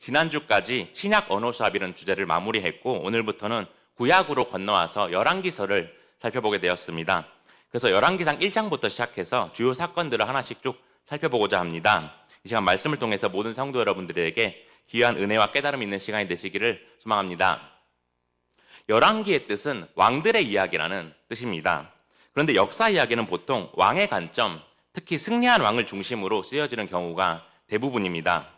지난주까지 신약 언어 수업이라는 주제를 마무리했고 오늘부터는 구약으로 건너와서 열왕기서를 살펴보게 되었습니다. 그래서 열왕기상 1장부터 시작해서 주요 사건들을 하나씩 쭉 살펴보고자 합니다. 이 시간 말씀을 통해서 모든 성도 여러분들에게 귀한 은혜와 깨달음이 있는 시간이 되시기를 소망합니다. 열왕기의 뜻은 왕들의 이야기라는 뜻입니다. 그런데 역사 이야기는 보통 왕의 관점, 특히 승리한 왕을 중심으로 쓰여지는 경우가 대부분입니다.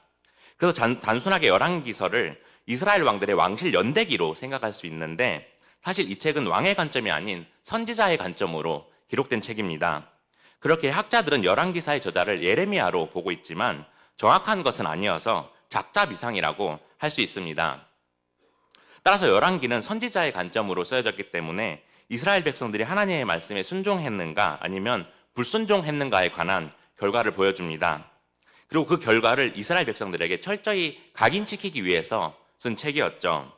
그래서 단순하게 열왕기서를 이스라엘 왕들의 왕실 연대기로 생각할 수 있는데 사실 이 책은 왕의 관점이 아닌 선지자의 관점으로 기록된 책입니다. 그렇게 학자들은 열왕기사의 저자를 예레미야로 보고 있지만 정확한 것은 아니어서 작자미상이라고 할 수 있습니다. 따라서 열왕기는 선지자의 관점으로 쓰여졌기 때문에 이스라엘 백성들이 하나님의 말씀에 순종했는가 아니면 불순종했는가에 관한 결과를 보여줍니다. 그리고 그 결과를 이스라엘 백성들에게 철저히 각인시키기 위해서 쓴 책이었죠.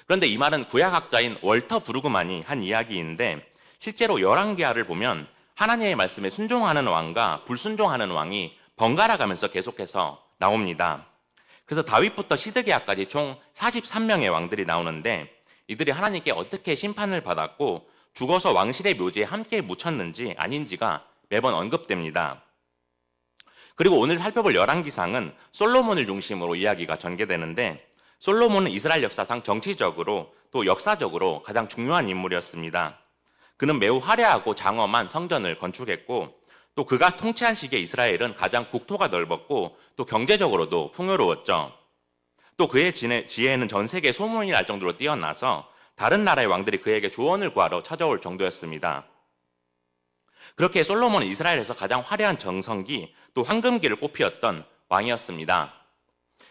그런데 이 말은 구약학자인 월터 브루그만이 한 이야기인데 실제로 열왕기하를 보면 하나님의 말씀에 순종하는 왕과 불순종하는 왕이 번갈아 가면서 계속해서 나옵니다. 그래서 다윗부터 시드기야까지 총 43명의 왕들이 나오는데 이들이 하나님께 어떻게 심판을 받았고 죽어서 왕실의 묘지에 함께 묻혔는지 아닌지가 매번 언급됩니다. 그리고 오늘 살펴볼 열왕기상은 솔로몬을 중심으로 이야기가 전개되는데 솔로몬은 이스라엘 역사상 정치적으로 또 역사적으로 가장 중요한 인물이었습니다. 그는 매우 화려하고 장엄한 성전을 건축했고 또 그가 통치한 시기에 이스라엘은 가장 국토가 넓었고 또 경제적으로도 풍요로웠죠. 또 그의 지혜는 전 세계에 소문이 날 정도로 뛰어나서 다른 나라의 왕들이 그에게 조언을 구하러 찾아올 정도였습니다. 그렇게 솔로몬은 이스라엘에서 가장 화려한 정성기 또 황금기를 꽃피웠던 왕이었습니다.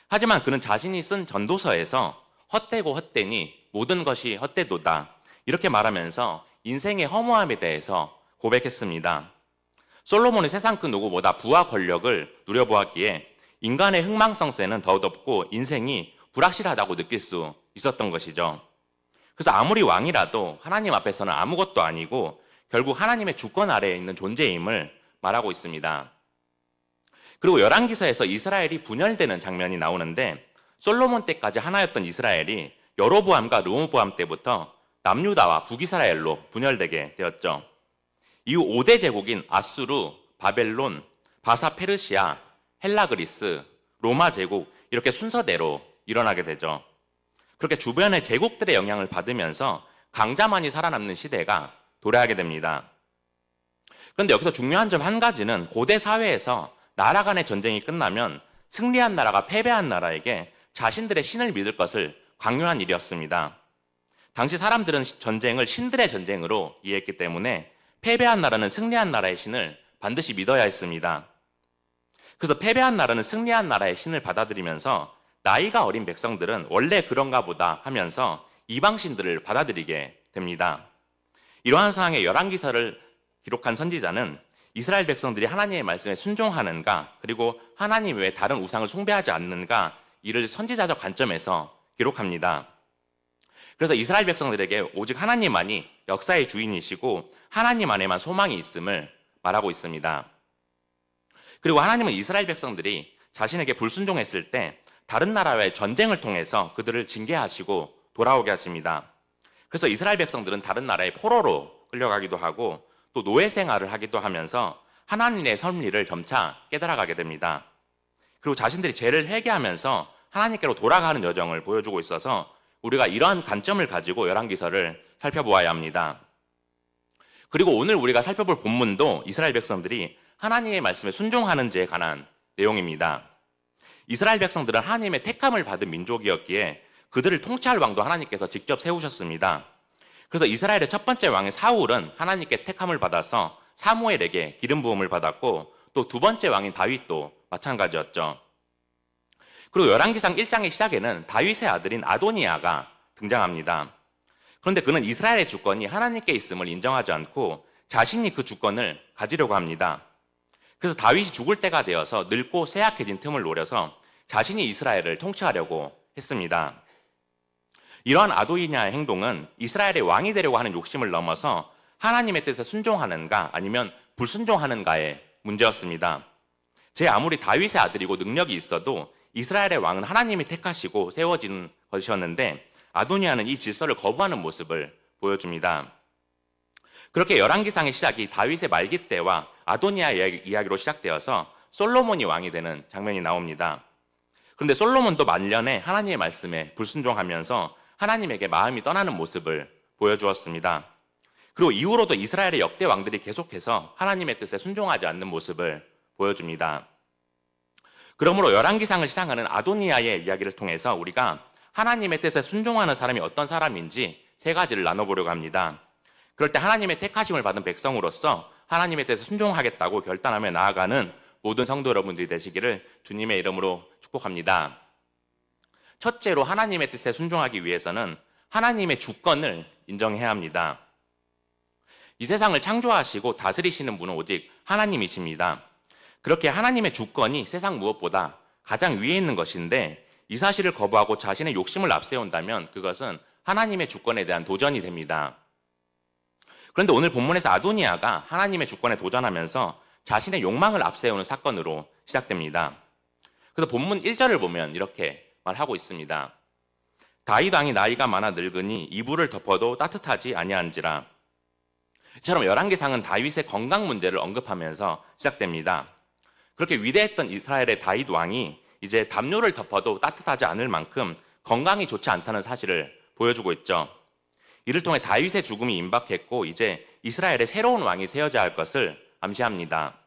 하지만 그는 자신이 쓴 전도서에서 헛되고 헛되니 모든 것이 헛되도다 이렇게 말하면서 인생의 허무함에 대해서 고백했습니다. 솔로몬은 세상 그 누구보다 부와 권력을 누려보았기에 인간의 흥망성쇠는 더없고 인생이 불확실하다고 느낄 수 있었던 것이죠. 그래서 아무리 왕이라도 하나님 앞에서는 아무것도 아니고 결국 하나님의 주권 아래에 있는 존재임을 말하고 있습니다. 그리고 열왕기서에서 이스라엘이 분열되는 장면이 나오는데 솔로몬 때까지 하나였던 이스라엘이 여로보암과 르호보암 때부터 남유다와 북이스라엘로 분열되게 되었죠. 이후 5대 제국인 아수르, 바벨론, 바사 페르시아, 헬라 그리스, 로마 제국 이렇게 순서대로 일어나게 되죠. 그렇게 주변의 제국들의 영향을 받으면서 강자만이 살아남는 시대가 도래하게 됩니다. 그런데 여기서 중요한 점 한 가지는 고대 사회에서 나라 간의 전쟁이 끝나면 승리한 나라가 패배한 나라에게 자신들의 신을 믿을 것을 강요한 일이었습니다. 당시 사람들은 전쟁을 신들의 전쟁으로 이해했기 때문에 패배한 나라는 승리한 나라의 신을 반드시 믿어야 했습니다. 그래서 패배한 나라는 승리한 나라의 신을 받아들이면서 나이가 어린 백성들은 원래 그런가 보다 하면서 이방 신들을 받아들이게 됩니다. 이러한 상황에 열왕기서를 기록한 선지자는 이스라엘 백성들이 하나님의 말씀에 순종하는가 그리고 하나님 외에 다른 우상을 숭배하지 않는가 이를 선지자적 관점에서 기록합니다. 그래서 이스라엘 백성들에게 오직 하나님만이 역사의 주인이시고 하나님 안에만 소망이 있음을 말하고 있습니다. 그리고 하나님은 이스라엘 백성들이 자신에게 불순종했을 때 다른 나라와의 전쟁을 통해서 그들을 징계하시고 돌아오게 하십니다. 그래서 이스라엘 백성들은 다른 나라의 포로로 끌려가기도 하고 또 노예 생활을 하기도 하면서 하나님의 섭리를 점차 깨달아가게 됩니다. 그리고 자신들이 죄를 회개하면서 하나님께로 돌아가는 여정을 보여주고 있어서 우리가 이러한 관점을 가지고 열왕기서를 살펴보아야 합니다. 그리고 오늘 우리가 살펴볼 본문도 이스라엘 백성들이 하나님의 말씀에 순종하는지에 관한 내용입니다. 이스라엘 백성들은 하나님의 택함을 받은 민족이었기에 그들을 통치할 왕도 하나님께서 직접 세우셨습니다. 그래서 이스라엘의 첫 번째 왕인 사울은 하나님께 택함을 받아서 사무엘에게 기름 부음을 받았고 또 두 번째 왕인 다윗도 마찬가지였죠. 그리고 열왕기상 1장의 시작에는 다윗의 아들인 아도니아가 등장합니다. 그런데 그는 이스라엘의 주권이 하나님께 있음을 인정하지 않고 자신이 그 주권을 가지려고 합니다. 그래서 다윗이 죽을 때가 되어서 늙고 쇠약해진 틈을 노려서 자신이 이스라엘을 통치하려고 했습니다. 이러한 아도니아의 행동은 이스라엘의 왕이 되려고 하는 욕심을 넘어서 하나님의 뜻에 순종하는가 아니면 불순종하는가의 문제였습니다. 제 아무리 다윗의 아들이고 능력이 있어도 이스라엘의 왕은 하나님이 택하시고 세워진 것이었는데 아도니아는 이 질서를 거부하는 모습을 보여줍니다. 그렇게 열왕기상의 시작이 다윗의 말기 때와 아도니아 이야기로 시작되어서 솔로몬이 왕이 되는 장면이 나옵니다. 그런데 솔로몬도 말년에 하나님의 말씀에 불순종하면서 하나님에게 마음이 떠나는 모습을 보여주었습니다. 그리고 이후로도 이스라엘의 역대 왕들이 계속해서 하나님의 뜻에 순종하지 않는 모습을 보여줍니다. 그러므로 열왕기상을 시작하는 아도니아의 이야기를 통해서 우리가 하나님의 뜻에 순종하는 사람이 어떤 사람인지 세 가지를 나눠보려고 합니다. 그럴 때 하나님의 택하심을 받은 백성으로서 하나님의 뜻에 순종하겠다고 결단하며 나아가는 모든 성도 여러분들이 되시기를 주님의 이름으로 축복합니다. 첫째로 하나님의 뜻에 순종하기 위해서는 하나님의 주권을 인정해야 합니다. 이 세상을 창조하시고 다스리시는 분은 오직 하나님이십니다. 그렇게 하나님의 주권이 세상 무엇보다 가장 위에 있는 것인데 이 사실을 거부하고 자신의 욕심을 앞세운다면 그것은 하나님의 주권에 대한 도전이 됩니다. 그런데 오늘 본문에서 아도니아가 하나님의 주권에 도전하면서 자신의 욕망을 앞세우는 사건으로 시작됩니다. 그래서 본문 1절을 보면 이렇게 말하고 있습니다. 다윗 왕이 나이가 많아 늙으니 이불을 덮어도 따뜻하지 아니한지라. 이처럼 열왕기상은 다윗의 건강 문제를 언급하면서 시작됩니다. 그렇게 위대했던 이스라엘의 다윗 왕이 이제 담요를 덮어도 따뜻하지 않을 만큼 건강이 좋지 않다는 사실을 보여주고 있죠. 이를 통해 다윗의 죽음이 임박했고 이제 이스라엘의 새로운 왕이 세워져야 할 것을 암시합니다.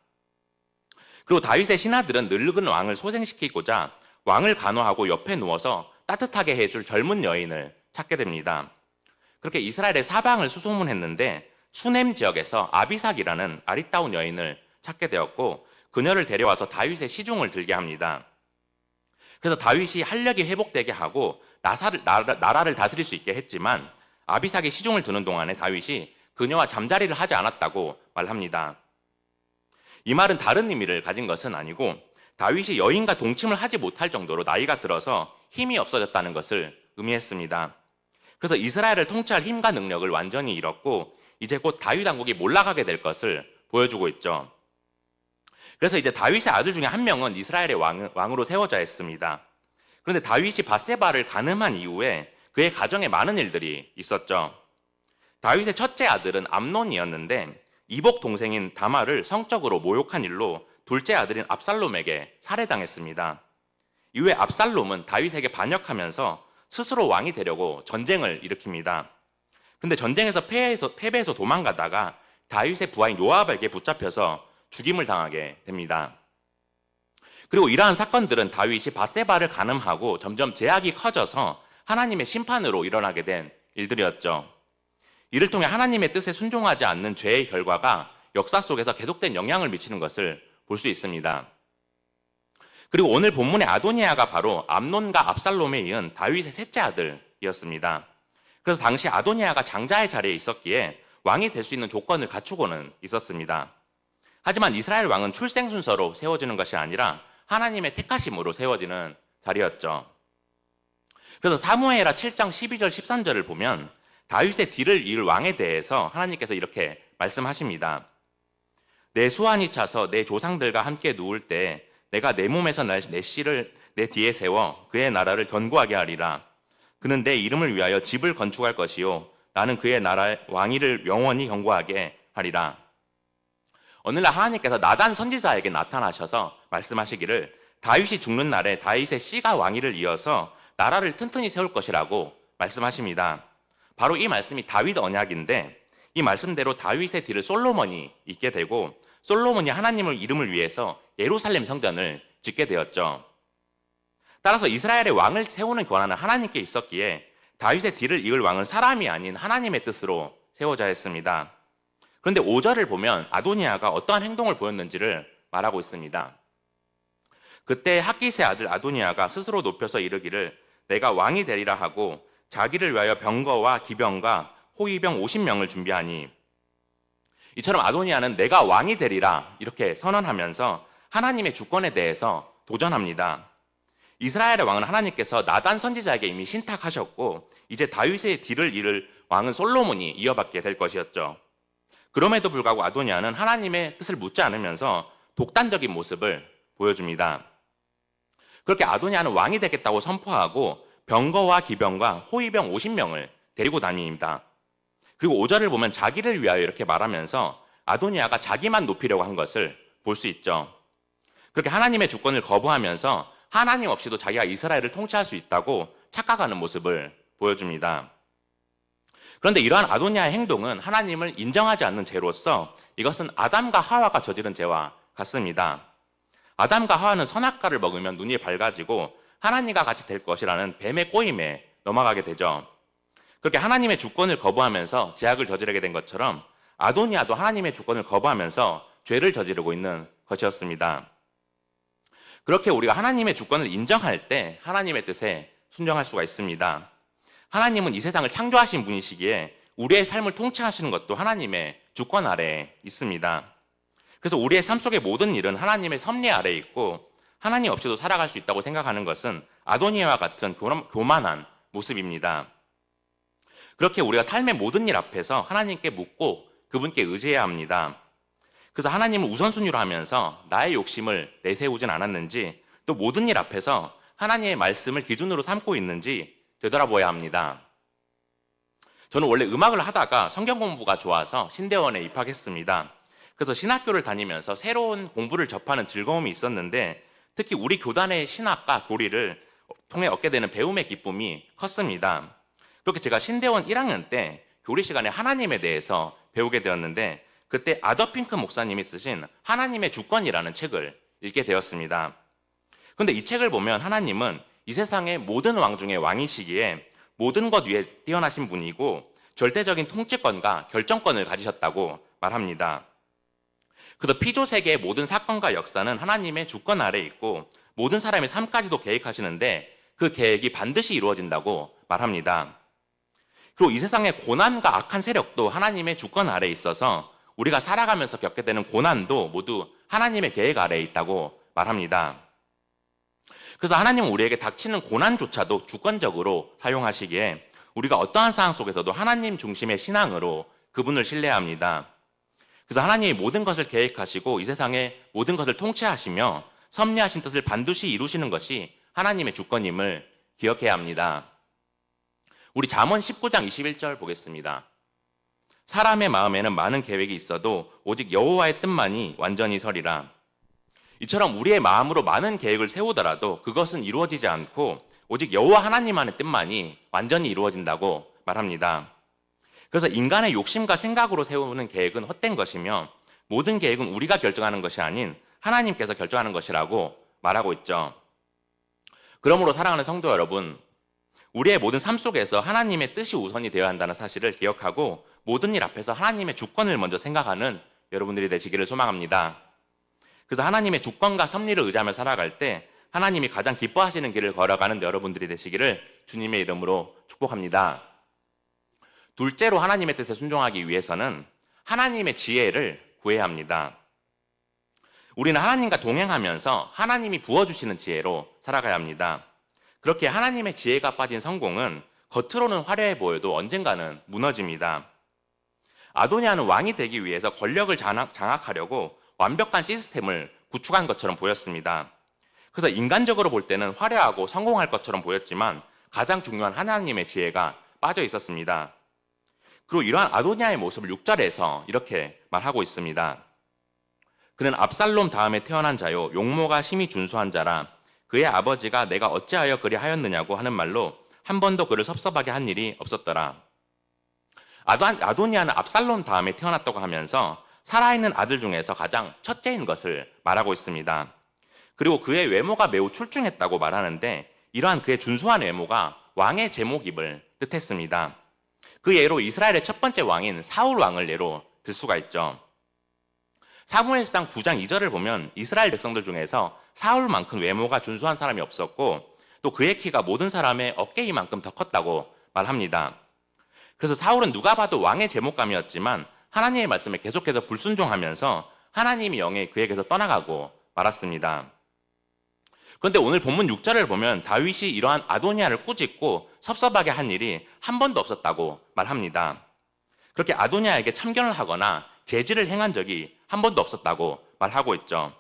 그리고 다윗의 신하들은 늙은 왕을 소생시키고자 왕을 간호하고 옆에 누워서 따뜻하게 해줄 젊은 여인을 찾게 됩니다. 그렇게 이스라엘의 사방을 수소문했는데 수넴 지역에서 아비삭이라는 아리따운 여인을 찾게 되었고 그녀를 데려와서 다윗의 시중을 들게 합니다. 그래서 다윗이 활력이 회복되게 하고 나라를 다스릴 수 있게 했지만 아비삭이 시중을 드는 동안에 다윗이 그녀와 잠자리를 하지 않았다고 말합니다. 이 말은 다른 의미를 가진 것은 아니고 다윗이 여인과 동침을 하지 못할 정도로 나이가 들어서 힘이 없어졌다는 것을 의미했습니다. 그래서 이스라엘을 통치할 힘과 능력을 완전히 잃었고 이제 곧 다윗 왕국이 몰락하게 될 것을 보여주고 있죠. 그래서 이제 다윗의 아들 중에 한 명은 이스라엘의 왕으로 세워져야 했습니다. 그런데 다윗이 밧세바를 간음한 이후에 그의 가정에 많은 일들이 있었죠. 다윗의 첫째 아들은 암논이었는데 이복 동생인 다말을 성적으로 모욕한 일로 둘째 아들인 압살롬에게 살해당했습니다. 이후에 압살롬은 다윗에게 반역하면서 스스로 왕이 되려고 전쟁을 일으킵니다. 근데 전쟁에서 패배해서 도망가다가 다윗의 부하인 요압에게 붙잡혀서 죽임을 당하게 됩니다. 그리고 이러한 사건들은 다윗이 밧세바를 간음하고 점점 제약이 커져서 하나님의 심판으로 일어나게 된 일들이었죠. 이를 통해 하나님의 뜻에 순종하지 않는 죄의 결과가 역사 속에서 계속된 영향을 미치는 것을 볼 수 있습니다. 그리고 오늘 본문의 아도니아가 바로 암논과 압살롬에 이은 다윗의 셋째 아들이었습니다. 그래서 당시 아도니아가 장자의 자리에 있었기에 왕이 될 수 있는 조건을 갖추고는 있었습니다. 하지만 이스라엘 왕은 출생 순서로 세워지는 것이 아니라 하나님의 택하심으로 세워지는 자리였죠. 그래서 사무엘하 7장 12절 13절을 보면 다윗의 뒤를 이을 왕에 대해서 하나님께서 이렇게 말씀하십니다. 내 수완이 차서 내 조상들과 함께 누울 때 내가 내 몸에서 내 씨를 내 뒤에 세워 그의 나라를 견고하게 하리라. 그는 내 이름을 위하여 집을 건축할 것이요 나는 그의 나라의 왕위를 영원히 견고하게 하리라. 오늘날 하나님께서 나단 선지자에게 나타나셔서 말씀하시기를 다윗이 죽는 날에 다윗의 씨가 왕위를 이어서 나라를 튼튼히 세울 것이라고 말씀하십니다. 바로 이 말씀이 다윗 언약인데 이 말씀대로 다윗의 뒤를 솔로몬이 잇게 되고 솔로몬이 하나님의 이름을 위해서 예루살렘 성전을 짓게 되었죠. 따라서 이스라엘의 왕을 세우는 권한은 하나님께 있었기에 다윗의 뒤를 이을 왕은 사람이 아닌 하나님의 뜻으로 세워져야 했습니다. 그런데 5절을 보면 아도니아가 어떠한 행동을 보였는지를 말하고 있습니다. 그때 학기스의 아들 아도니아가 스스로 높여서 이르기를 내가 왕이 되리라 하고 자기를 위하여 병거와 기병과 호위병 50명을 준비하니 이처럼 아도니아는 내가 왕이 되리라 이렇게 선언하면서 하나님의 주권에 대해서 도전합니다. 이스라엘의 왕은 하나님께서 나단 선지자에게 이미 신탁하셨고 이제 다윗의 뒤를 이을 왕은 솔로몬이 이어받게 될 것이었죠. 그럼에도 불구하고 아도니아는 하나님의 뜻을 묻지 않으면서 독단적인 모습을 보여줍니다. 그렇게 아도니아는 왕이 되겠다고 선포하고 병거와 기병과 호위병 50명을 데리고 다닙니다. 그리고 5절을 보면 자기를 위하여 이렇게 말하면서 아도니아가 자기만 높이려고 한 것을 볼 수 있죠. 그렇게 하나님의 주권을 거부하면서 하나님 없이도 자기가 이스라엘을 통치할 수 있다고 착각하는 모습을 보여줍니다. 그런데 이러한 아도니아의 행동은 하나님을 인정하지 않는 죄로서 이것은 아담과 하와가 저지른 죄와 같습니다. 아담과 하와는 선악과를 먹으면 눈이 밝아지고 하나님과 같이 될 것이라는 뱀의 꼬임에 넘어가게 되죠. 그렇게 하나님의 주권을 거부하면서 죄악을 저지르게 된 것처럼 아도니아도 하나님의 주권을 거부하면서 죄를 저지르고 있는 것이었습니다. 그렇게 우리가 하나님의 주권을 인정할 때 하나님의 뜻에 순종할 수가 있습니다. 하나님은 이 세상을 창조하신 분이시기에 우리의 삶을 통치하시는 것도 하나님의 주권 아래에 있습니다. 그래서 우리의 삶 속의 모든 일은 하나님의 섭리 아래에 있고 하나님 없이도 살아갈 수 있다고 생각하는 것은 아도니아와 같은 교만한 모습입니다. 그렇게 우리가 삶의 모든 일 앞에서 하나님께 묻고 그분께 의지해야 합니다. 그래서 하나님을 우선순위로 하면서 나의 욕심을 내세우진 않았는지 또 모든 일 앞에서 하나님의 말씀을 기준으로 삼고 있는지 되돌아보아야 합니다. 저는 원래 음악을 하다가 성경 공부가 좋아서 신대원에 입학했습니다. 그래서 신학교를 다니면서 새로운 공부를 접하는 즐거움이 있었는데 특히 우리 교단의 신학과 교리를 통해 얻게 되는 배움의 기쁨이 컸습니다. 그렇게 제가 신대원 1학년 때 교리 시간에 하나님에 대해서 배우게 되었는데 그때 아더핑크 목사님이 쓰신 하나님의 주권이라는 책을 읽게 되었습니다. 그런데 이 책을 보면 하나님은 이 세상의 모든 왕 중에 왕이시기에 모든 것 위에 뛰어나신 분이고 절대적인 통치권과 결정권을 가지셨다고 말합니다. 그래서 피조 세계의 모든 사건과 역사는 하나님의 주권 아래에 있고 모든 사람의 삶까지도 계획하시는데 그 계획이 반드시 이루어진다고 말합니다. 그리고 이 세상의 고난과 악한 세력도 하나님의 주권 아래에 있어서 우리가 살아가면서 겪게 되는 고난도 모두 하나님의 계획 아래에 있다고 말합니다. 그래서 하나님은 우리에게 닥치는 고난조차도 주권적으로 사용하시기에 우리가 어떠한 상황 속에서도 하나님 중심의 신앙으로 그분을 신뢰합니다. 그래서 하나님이 모든 것을 계획하시고 이 세상의 모든 것을 통치하시며 섭리하신 뜻을 반드시 이루시는 것이 하나님의 주권임을 기억해야 합니다. 우리 잠언 19장 21절 보겠습니다. 사람의 마음에는 많은 계획이 있어도 오직 여호와의 뜻만이 완전히 서리라. 이처럼 우리의 마음으로 많은 계획을 세우더라도 그것은 이루어지지 않고 오직 여호와 하나님만의 뜻만이 완전히 이루어진다고 말합니다. 그래서 인간의 욕심과 생각으로 세우는 계획은 헛된 것이며 모든 계획은 우리가 결정하는 것이 아닌 하나님께서 결정하는 것이라고 말하고 있죠. 그러므로 사랑하는 성도 여러분, 우리의 모든 삶 속에서 하나님의 뜻이 우선이 되어야 한다는 사실을 기억하고 모든 일 앞에서 하나님의 주권을 먼저 생각하는 여러분들이 되시기를 소망합니다. 그래서 하나님의 주권과 섭리를 의지하며 살아갈 때 하나님이 가장 기뻐하시는 길을 걸어가는 여러분들이 되시기를 주님의 이름으로 축복합니다. 둘째로 하나님의 뜻에 순종하기 위해서는 하나님의 지혜를 구해야 합니다. 우리는 하나님과 동행하면서 하나님이 부어주시는 지혜로 살아가야 합니다. 그렇게 하나님의 지혜가 빠진 성공은 겉으로는 화려해 보여도 언젠가는 무너집니다. 아도니아는 왕이 되기 위해서 권력을 장악하려고 완벽한 시스템을 구축한 것처럼 보였습니다. 그래서 인간적으로 볼 때는 화려하고 성공할 것처럼 보였지만 가장 중요한 하나님의 지혜가 빠져 있었습니다. 그리고 이러한 아도니아의 모습을 6절에서 이렇게 말하고 있습니다. 그는 압살롬 다음에 태어난 자요 용모가 심히 준수한 자라. 그의 아버지가 내가 어찌하여 그리 하였느냐고 하는 말로 한 번도 그를 섭섭하게 한 일이 없었더라. 아도니아는 압살롬 다음에 태어났다고 하면서 살아있는 아들 중에서 가장 첫째인 것을 말하고 있습니다. 그리고 그의 외모가 매우 출중했다고 말하는데 이러한 그의 준수한 외모가 왕의 제목임을 뜻했습니다. 그 예로 이스라엘의 첫 번째 왕인 사울 왕을 예로 들 수가 있죠. 사무엘상 9장 2절을 보면 이스라엘 백성들 중에서 사울만큼 외모가 준수한 사람이 없었고 또 그의 키가 모든 사람의 어깨이만큼 더 컸다고 말합니다. 그래서 사울은 누가 봐도 왕의 제목감이었지만 하나님의 말씀에 계속해서 불순종하면서 하나님의 영이 그에게서 떠나가고 말았습니다. 그런데 오늘 본문 6절을 보면 다윗이 이러한 아도니아를 꾸짖고 섭섭하게 한 일이 한 번도 없었다고 말합니다. 그렇게 아도니아에게 참견을 하거나 제지를 행한 적이 한 번도 없었다고 말하고 있죠.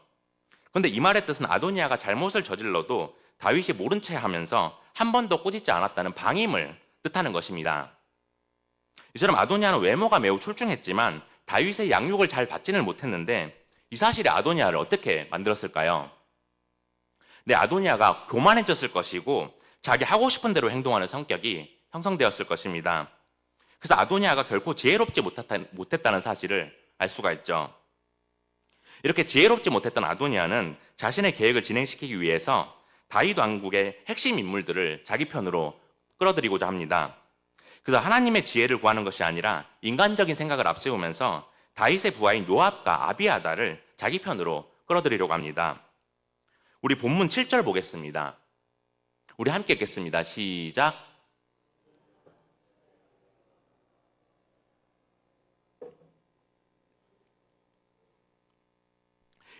그런데 이 말의 뜻은 아도니아가 잘못을 저질러도 다윗이 모른 채 하면서 한 번도 꾸짖지 않았다는 방임을 뜻하는 것입니다. 이처럼 아도니아는 외모가 매우 출중했지만 다윗의 양육을 잘 받지는 못했는데 이 사실이 아도니아를 어떻게 만들었을까요? 네, 아도니아가 교만해졌을 것이고 자기 하고 싶은 대로 행동하는 성격이 형성되었을 것입니다. 그래서 아도니아가 결코 지혜롭지 못했다는 사실을 알 수가 있죠. 이렇게 지혜롭지 못했던 아도니아는 자신의 계획을 진행시키기 위해서 다윗 왕국의 핵심 인물들을 자기 편으로 끌어들이고자 합니다. 그래서 하나님의 지혜를 구하는 것이 아니라 인간적인 생각을 앞세우면서 다윗의 부하인 요압과 아비아다를 자기 편으로 끌어들이려고 합니다. 우리 본문 7절 보겠습니다. 우리 함께 읽겠습니다. 시작.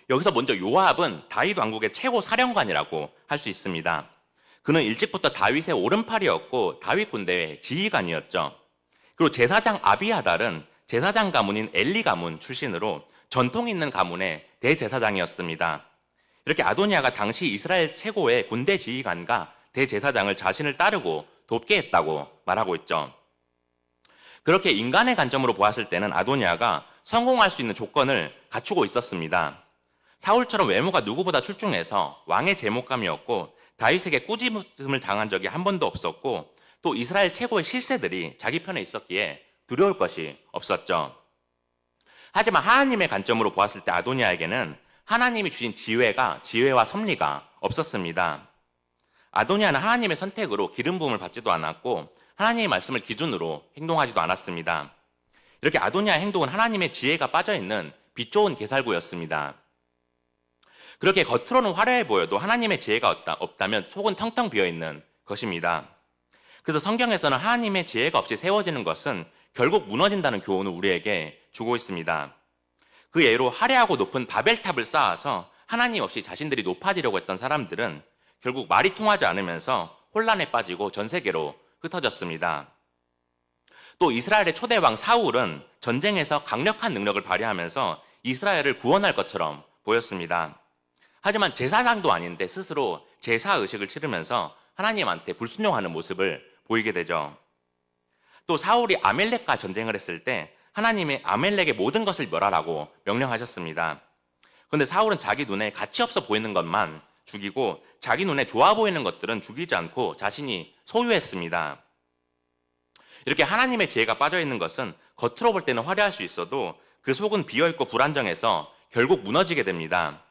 여기서 먼저 요압은 다윗 왕국의 최고 사령관이라고 할 수 있습니다. 그는 일찍부터 다윗의 오른팔이었고 다윗 군대의 지휘관이었죠. 그리고 제사장 아비아달은 제사장 가문인 엘리 가문 출신으로 전통 있는 가문의 대제사장이었습니다. 이렇게 아도니아가 당시 이스라엘 최고의 군대 지휘관과 대제사장을 자신을 따르고 돕게 했다고 말하고 있죠. 그렇게 인간의 관점으로 보았을 때는 아도니아가 성공할 수 있는 조건을 갖추고 있었습니다. 사울처럼 외모가 누구보다 출중해서 왕의 제목감이었고 다윗에게 꾸짖음을 당한 적이 한 번도 없었고 또 이스라엘 최고의 실세들이 자기 편에 있었기에 두려울 것이 없었죠. 하지만 하나님의 관점으로 보았을 때 아도니아에게는 하나님이 주신 지혜와 섭리가 없었습니다. 아도니아는 하나님의 선택으로 기름 부음을 받지도 않았고 하나님의 말씀을 기준으로 행동하지도 않았습니다. 이렇게 아도니아의 행동은 하나님의 지혜가 빠져있는 빛 좋은 개살구였습니다. 그렇게 겉으로는 화려해 보여도 하나님의 지혜가 없다면 속은 텅텅 비어있는 것입니다. 그래서 성경에서는 하나님의 지혜가 없이 세워지는 것은 결국 무너진다는 교훈을 우리에게 주고 있습니다. 그 예로 화려하고 높은 바벨탑을 쌓아서 하나님 없이 자신들이 높아지려고 했던 사람들은 결국 말이 통하지 않으면서 혼란에 빠지고 전 세계로 흩어졌습니다. 또 이스라엘의 초대 왕 사울은 전쟁에서 강력한 능력을 발휘하면서 이스라엘을 구원할 것처럼 보였습니다. 하지만 제사장도 아닌데 스스로 제사 의식을 치르면서 하나님한테 불순종하는 모습을 보이게 되죠. 또 사울이 아멜렉과 전쟁을 했을 때 하나님이 아멜렉의 모든 것을 멸하라고 명령하셨습니다. 그런데 사울은 자기 눈에 가치 없어 보이는 것만 죽이고 자기 눈에 좋아 보이는 것들은 죽이지 않고 자신이 소유했습니다. 이렇게 하나님의 지혜가 빠져있는 것은 겉으로 볼 때는 화려할 수 있어도 그 속은 비어있고 불안정해서 결국 무너지게 됩니다.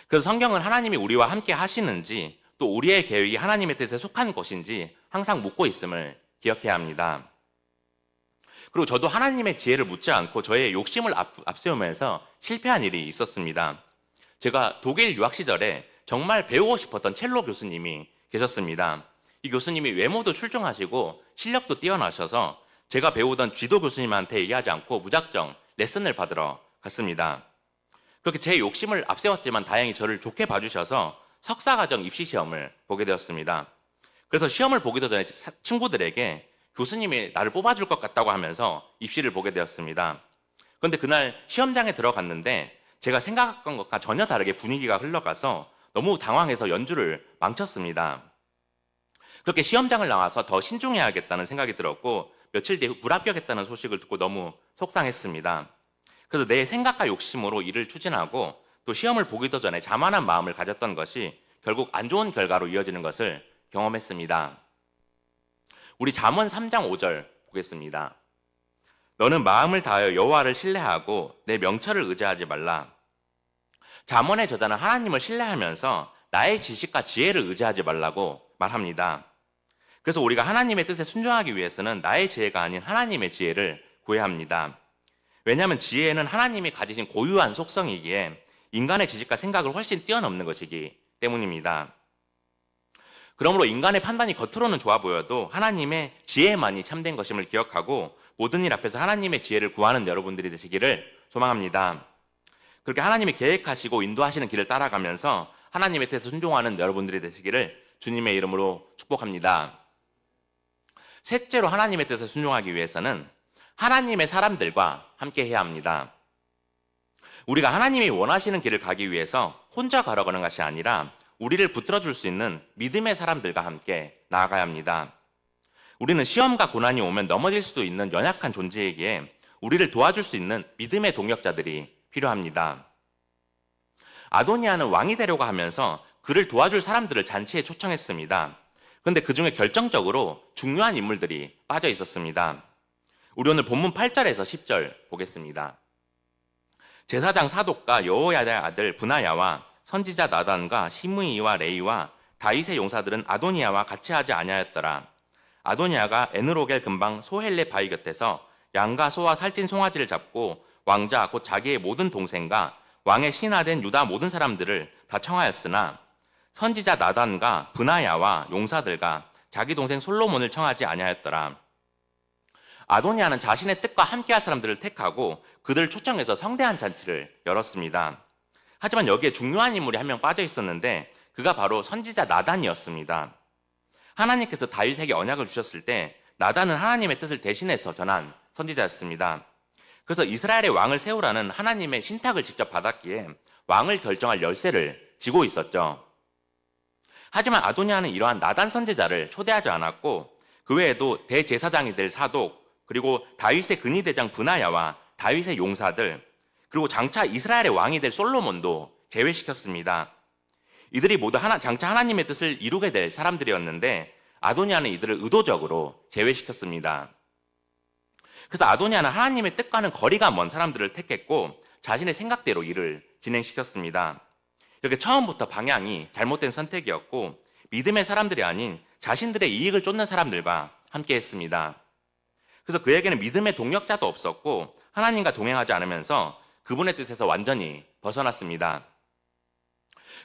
그래서 성경은 하나님이 우리와 함께 하시는지 또 우리의 계획이 하나님의 뜻에 속한 것인지 항상 묻고 있음을 기억해야 합니다. 그리고 저도 하나님의 지혜를 묻지 않고 저의 욕심을 앞세우면서 실패한 일이 있었습니다. 제가 독일 유학 시절에 정말 배우고 싶었던 첼로 교수님이 계셨습니다. 이 교수님이 외모도 출중하시고 실력도 뛰어나셔서 제가 배우던 쥐도 교수님한테 얘기하지 않고 무작정 레슨을 받으러 갔습니다. 그렇게 제 욕심을 앞세웠지만 다행히 저를 좋게 봐주셔서 석사과정 입시시험을 보게 되었습니다. 그래서 시험을 보기도 전에 친구들에게 교수님이 나를 뽑아줄 것 같다고 하면서 입시를 보게 되었습니다. 그런데 그날 시험장에 들어갔는데 제가 생각한 것과 전혀 다르게 분위기가 흘러가서 너무 당황해서 연주를 망쳤습니다. 그렇게 시험장을 나와서 더 신중해야겠다는 생각이 들었고 며칠 뒤에 불합격했다는 소식을 듣고 너무 속상했습니다. 그래서 내 생각과 욕심으로 일을 추진하고 또 시험을 보기도 전에 자만한 마음을 가졌던 것이 결국 안 좋은 결과로 이어지는 것을 경험했습니다. 우리 잠언 3장 5절 보겠습니다. 너는 마음을 다하여 여호와를 신뢰하고 내 명철을 의지하지 말라. 잠언의 저자는 하나님을 신뢰하면서 나의 지식과 지혜를 의지하지 말라고 말합니다. 그래서 우리가 하나님의 뜻에 순종하기 위해서는 나의 지혜가 아닌 하나님의 지혜를 구해야 합니다. 왜냐하면 지혜는 하나님이 가지신 고유한 속성이기에 인간의 지식과 생각을 훨씬 뛰어넘는 것이기 때문입니다. 그러므로 인간의 판단이 겉으로는 좋아 보여도 하나님의 지혜만이 참된 것임을 기억하고 모든 일 앞에서 하나님의 지혜를 구하는 여러분들이 되시기를 소망합니다. 그렇게 하나님이 계획하시고 인도하시는 길을 따라가면서 하나님의 뜻에 순종하는 여러분들이 되시기를 주님의 이름으로 축복합니다. 셋째로 하나님의 뜻에 순종하기 위해서는 하나님의 사람들과 함께 해야 합니다. 우리가 하나님이 원하시는 길을 가기 위해서 혼자 걸어가는 것이 아니라 우리를 붙들어줄 수 있는 믿음의 사람들과 함께 나아가야 합니다. 우리는 시험과 고난이 오면 넘어질 수도 있는 연약한 존재이기에 우리를 도와줄 수 있는 믿음의 동역자들이 필요합니다. 아도니아는 왕이 되려고 하면서 그를 도와줄 사람들을 잔치에 초청했습니다. 그런데 그 중에 결정적으로 중요한 인물들이 빠져 있었습니다. 우리 오늘 본문 8절에서 10절 보겠습니다. 제사장 사독과 여호야다의 아들 브나야와 선지자 나단과 시므이와 레이와 다윗의 용사들은 아도니아와 같이 하지 아니하였더라. 아도니아가 에느로겔 근방 소헬레 바위 곁에서 양과 소와 살찐 송아지를 잡고 왕자 곧 자기의 모든 동생과 왕의 신하된 유다 모든 사람들을 다 청하였으나 선지자 나단과 브나야와 용사들과 자기 동생 솔로몬을 청하지 아니하였더라. 아도니아는 자신의 뜻과 함께할 사람들을 택하고 그들을 초청해서 성대한 잔치를 열었습니다. 하지만 여기에 중요한 인물이 한 명 빠져 있었는데 그가 바로 선지자 나단이었습니다. 하나님께서 다윗에게 언약을 주셨을 때 나단은 하나님의 뜻을 대신해서 전한 선지자였습니다. 그래서 이스라엘의 왕을 세우라는 하나님의 신탁을 직접 받았기에 왕을 결정할 열쇠를 쥐고 있었죠. 하지만 아도니아는 이러한 나단 선지자를 초대하지 않았고 그 외에도 대제사장이 될 사독 그리고 다윗의 근위대장 브나야와 다윗의 용사들 그리고 장차 이스라엘의 왕이 될 솔로몬도 제외시켰습니다. 이들이 모두 장차 하나님의 뜻을 이루게 될 사람들이었는데 아도니아는 이들을 의도적으로 제외시켰습니다. 그래서 아도니아는 하나님의 뜻과는 거리가 먼 사람들을 택했고 자신의 생각대로 일을 진행시켰습니다. 이렇게 처음부터 방향이 잘못된 선택이었고 믿음의 사람들이 아닌 자신들의 이익을 쫓는 사람들과 함께했습니다. 그래서 그에게는 믿음의 동력자도 없었고 하나님과 동행하지 않으면서 그분의 뜻에서 완전히 벗어났습니다.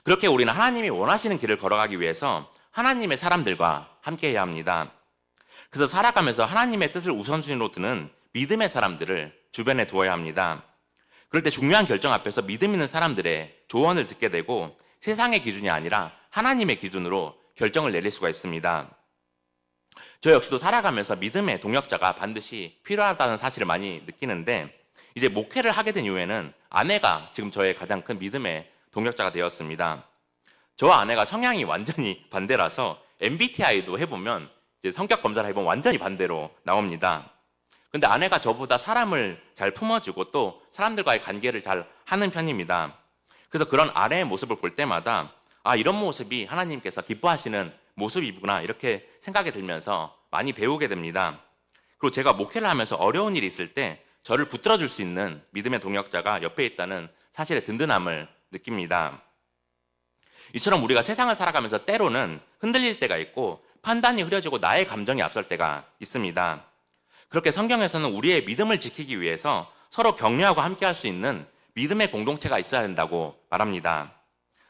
그렇게 우리는 하나님이 원하시는 길을 걸어가기 위해서 하나님의 사람들과 함께해야 합니다. 그래서 살아가면서 하나님의 뜻을 우선순위로 두는 믿음의 사람들을 주변에 두어야 합니다. 그럴 때 중요한 결정 앞에서 믿음 있는 사람들의 조언을 듣게 되고 세상의 기준이 아니라 하나님의 기준으로 결정을 내릴 수가 있습니다. 저 역시도 살아가면서 믿음의 동역자가 반드시 필요하다는 사실을 많이 느끼는데 이제 목회를 하게 된 이후에는 아내가 지금 저의 가장 큰 믿음의 동역자가 되었습니다. 저와 아내가 성향이 완전히 반대라서 MBTI도 해보면 이제 성격 검사를 해보면 완전히 반대로 나옵니다. 근데 아내가 저보다 사람을 잘 품어주고 또 사람들과의 관계를 잘 하는 편입니다. 그래서 그런 아내의 모습을 볼 때마다 이런 모습이 하나님께서 기뻐하시는 모습이구나 이렇게 생각이 들면서 많이 배우게 됩니다. 그리고 제가 목회를 하면서 어려운 일이 있을 때 저를 붙들어줄 수 있는 믿음의 동역자가 옆에 있다는 사실의 든든함을 느낍니다. 이처럼 우리가 세상을 살아가면서 때로는 흔들릴 때가 있고 판단이 흐려지고 나의 감정이 앞설 때가 있습니다. 그렇게 성경에서는 우리의 믿음을 지키기 위해서 서로 격려하고 함께할 수 있는 믿음의 공동체가 있어야 된다고 말합니다.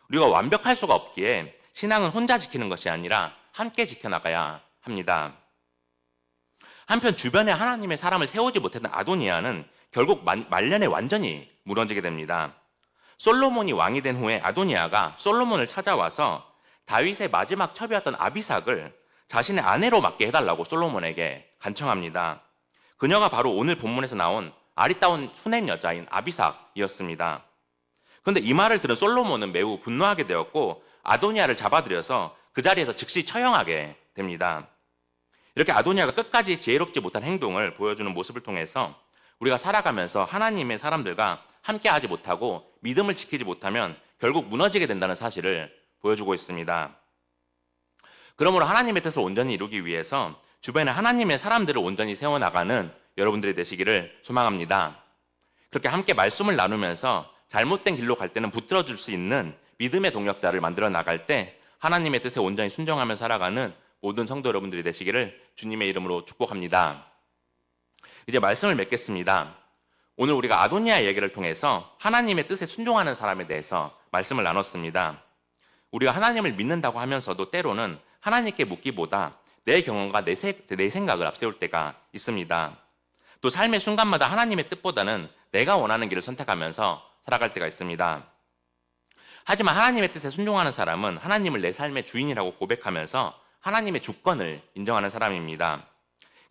우리가 완벽할 수가 없기에 신앙은 혼자 지키는 것이 아니라 함께 지켜나가야 합니다. 한편 주변에 하나님의 사람을 세우지 못했던 아도니아는 결국 말년에 완전히 무너지게 됩니다. 솔로몬이 왕이 된 후에 아도니아가 솔로몬을 찾아와서 다윗의 마지막 첩이었던 아비삭을 자신의 아내로 맡게 해달라고 솔로몬에게 간청합니다. 그녀가 바로 오늘 본문에서 나온 아리따운 수냄 여자인 아비삭이었습니다. 그런데 이 말을 들은 솔로몬은 매우 분노하게 되었고 아도니아를 잡아들여서 그 자리에서 즉시 처형하게 됩니다. 이렇게 아도니아가 끝까지 지혜롭지 못한 행동을 보여주는 모습을 통해서 우리가 살아가면서 하나님의 사람들과 함께하지 못하고 믿음을 지키지 못하면 결국 무너지게 된다는 사실을 보여주고 있습니다. 그러므로 하나님의 뜻을 온전히 이루기 위해서 주변에 하나님의 사람들을 온전히 세워나가는 여러분들이 되시기를 소망합니다. 그렇게 함께 말씀을 나누면서 잘못된 길로 갈 때는 붙들어줄 수 있는 믿음의 동력자를 만들어 나갈 때 하나님의 뜻에 온전히 순종하며 살아가는 모든 성도 여러분들이 되시기를 주님의 이름으로 축복합니다. 이제 말씀을 맺겠습니다. 오늘 우리가 아도니아 얘기를 통해서 하나님의 뜻에 순종하는 사람에 대해서 말씀을 나눴습니다. 우리가 하나님을 믿는다고 하면서도 때로는 하나님께 묻기보다 내 경험과 내 생각을 앞세울 때가 있습니다. 또 삶의 순간마다 하나님의 뜻보다는 내가 원하는 길을 선택하면서 살아갈 때가 있습니다. 하지만 하나님의 뜻에 순종하는 사람은 하나님을 내 삶의 주인이라고 고백하면서 하나님의 주권을 인정하는 사람입니다.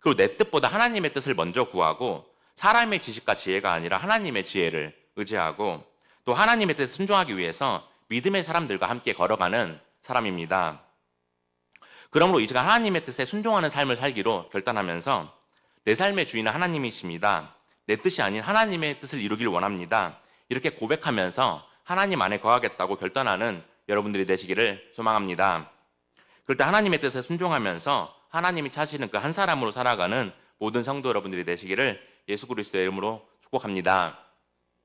그리고 내 뜻보다 하나님의 뜻을 먼저 구하고 사람의 지식과 지혜가 아니라 하나님의 지혜를 의지하고 또 하나님의 뜻에 순종하기 위해서 믿음의 사람들과 함께 걸어가는 사람입니다. 그러므로 이제가 하나님의 뜻에 순종하는 삶을 살기로 결단하면서 내 삶의 주인은 하나님이십니다. 내 뜻이 아닌 하나님의 뜻을 이루길 원합니다. 이렇게 고백하면서 하나님 안에 거하겠다고 결단하는 여러분들이 되시기를 소망합니다. 그럴 때 하나님의 뜻에 순종하면서 하나님이 찾으시는 그 한 사람으로 살아가는 모든 성도 여러분들이 되시기를 예수 그리스도의 이름으로 축복합니다.